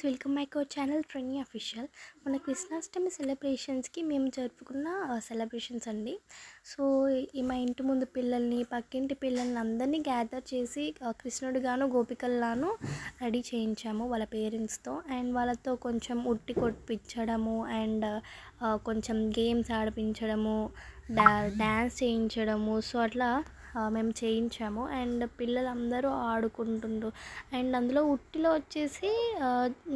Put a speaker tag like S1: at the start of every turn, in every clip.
S1: Guys, welcome back our channel trending official. మన కృష్ణాష్టమి సెలబ్రేషన్స్కి మేము జరుపుకున్న సెలబ్రేషన్స్ అండి. సో మా ఇంటి ముందు పిల్లల్ని, పక్కింటి పిల్లల్ని అందరినీ గ్యాదర్ చేసి కృష్ణుడిగాను గోపికల్లాను రెడీ చేయించాము వాళ్ళ పేరెంట్స్తో. అండ్ వాళ్ళతో కొంచెం ఉట్టి కొట్టించడము అండ్ కొంచెం గేమ్స్ ఆడిపించడము, డ్యాన్స్ చేయించడము. సో అట్లా మేము చేయించాము. అండ్ పిల్లలందరూ ఆడుకుంటుండ్రు. అండ్ అందులో ఉట్టిలో వచ్చేసి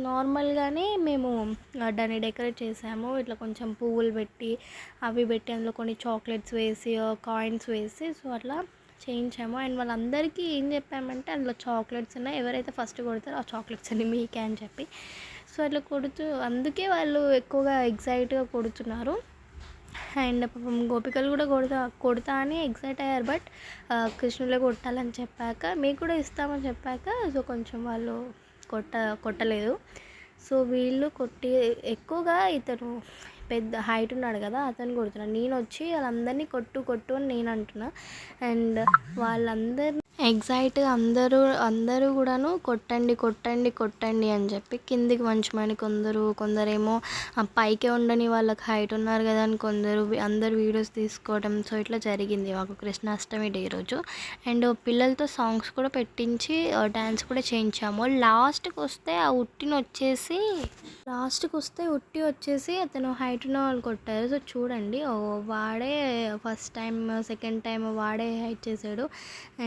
S1: నార్మల్గానే మేము దాన్ని డెకరేట్ చేసాము. ఇట్లా కొంచెం పువ్వులు పెట్టి అవి పెట్టి అందులో కొన్ని చాక్లెట్స్ వేసి కాయిన్స్ వేసి సో అట్లా చేయించాము. అండ్ వాళ్ళందరికీ ఏం చెప్పామంటే అందులో చాక్లెట్స్ ఉన్నాయి, ఎవరైతే ఫస్ట్ కొడతారో ఆ చాక్లెట్స్ అన్ని మీకే అని చెప్పి. సో అట్లా కొడుతూ అందుకే వాళ్ళు ఎక్కువగా ఎగ్జైట్గా కొడుతున్నారు. అండ్ పాపం గోపికలు కూడా కొడతా అని ఎగ్జైట్ అయ్యారు. బట్ కృష్ణులే కొట్టాలని చెప్పాక మీకు కూడా ఇస్తామని చెప్పాక సో కొంచెం వాళ్ళు కొట్టలేదు. సో వీళ్ళు ఎక్కువగా ఇతను పెద్ద హైట్ ఉన్నాడు కదా, అతను కొడుతున్నాడు. నేను వచ్చి వాళ్ళందరినీ కొట్టు అని నేను అంటున్నా. అండ్ వాళ్ళందరినీ ఎగ్జైట్గా అందరూ కూడాను కొట్టండి అని చెప్పి కిందికి వంచమని కొందరేమో పైకే ఉండని వాళ్ళకి హైట్ ఉన్నారు కదా అని అందరు వీడియోస్ తీసుకోవడం. సో ఇట్లా జరిగింది మాకు కృష్ణాష్టమి డే రోజు. అండ్ పిల్లలతో సాంగ్స్ కూడా పెట్టించి డ్యాన్స్ కూడా చేయించాము. లాస్ట్కి వస్తే ఉట్టి వచ్చేసి అతను హైట్ ఉన్న వాళ్ళు కొట్టారు. సో చూడండి, వాడే ఫస్ట్ టైం, సెకండ్ టైం వాడే హైట్ చేశాడు.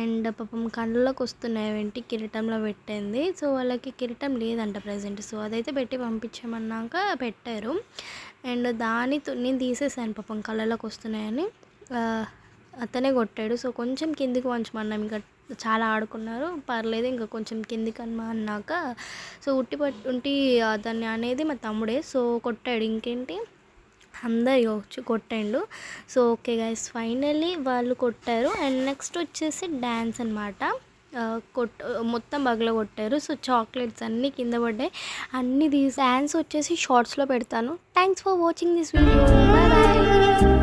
S1: అండ్ పాపం కళ్ళలోకి వస్తున్నాయి ఏంటి కిరీటంలో పెట్టింది. సో వాళ్ళకి కిరీటం లేదంట ప్రజెంట్. సో అదైతే పెట్టి పంపించామన్నాక పెట్టారు. అండ్ దానితో నేను తీసేసాను పాపం కళ్ళలోకి వస్తున్నాయని. అతనే కొట్టాడు. సో కొంచెం కిందికి వంచమన్నాం, ఇంకా చాలా ఆడుకున్నారు, పర్లేదు ఇంకా కొంచెం కిందికి అన్నాక సో ఉట్టి దాన్ని అనేది మా తమ్ముడే. సో కొట్టాడు, ఇంకేంటి అందరు వచ్చి కొట్టాడు. సో ఓకే గైస్, ఫైనల్లీ వాళ్ళు కొట్టారు. అండ్ నెక్స్ట్ వచ్చేసి డ్యాన్స్ అనమాట. మొత్తం బగల కొట్టారు. సో చాక్లెట్స్ అన్నీ కింద పడ్డాయి. అన్నీ డ్యాన్స్ వచ్చేసి షార్ట్స్లో పెడతాను. Thanks for watching this video. Bye bye.